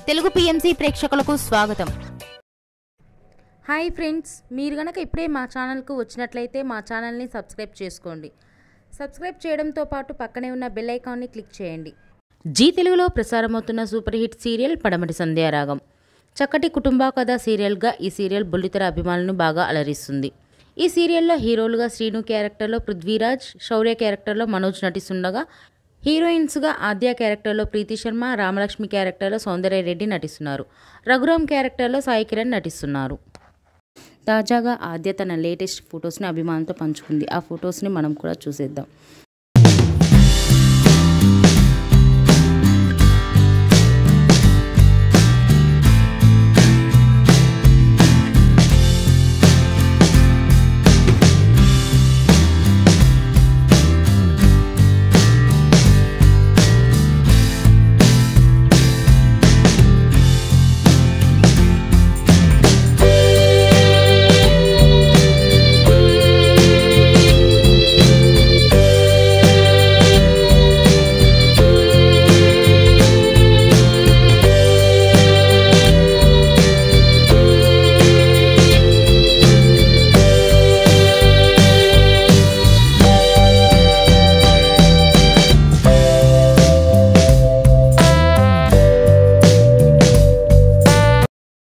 Telugu PMC ప్రేక్షకులకు స్వాగతం. Hi friends, మీరు గనక ఇప్పుడే మా ఛానల్కు వచ్చినట్లయితే మా ఛానల్ని సబ్స్క్రైబ్ చేసుకోండి. సబ్స్క్రైబ్ చేయడంతో పాటు పక్కనే ఉన్న బెల్ ఐకాన్ని క్లిక్ చేయండి. జీ తెలుగులో ప్రసారమవుతున్న సూపర్ హిట్ సీరియల్ పడమటి సంధ్యారాగం. చక్కటి కుటుంబ కథ సీరియల్గా ఈ సీరియల్ బుల్లితెర అభిమానులను బాగా అలరిస్తుంది. ఈ సీరియల్లో హీరోలుగా శ్రీను క్యారెక్టర్లో పృథ్వీరాజ్, శౌర్య క్యారెక్టర్లో మనోజ్ నటిస్తుండగా హీరోయిన్స్గా ఆద్య క్యారెక్టర్లో ప్రీతి శర్మ, రామలక్ష్మి క్యారెక్టర్లో సౌందర్య రెడ్డి నటిస్తున్నారు. రఘురామ్ క్యారెక్టర్లో సాయి కిరణ్ నటిస్తున్నారు. తాజాగా ఆద్య తన లేటెస్ట్ ఫొటోస్ని అభిమానులతో పంచుకుంది. ఆ ఫొటోస్ని మనం కూడా చూసేద్దాం.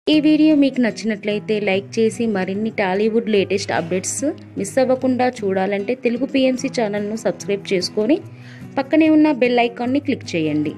ఈ వీడియో మీకు నచ్చినట్లయితే లైక్ చేసి మరిన్ని టాలీవుడ్ లేటెస్ట్ అప్డేట్స్ మిస్ అవ్వకుండా చూడాలంటే తెలుగు పిఎంసి ఛానల్ను సబ్స్క్రైబ్ చేసుకొని పక్కనే ఉన్న బెల్ ఐకాన్ని క్లిక్ చేయండి.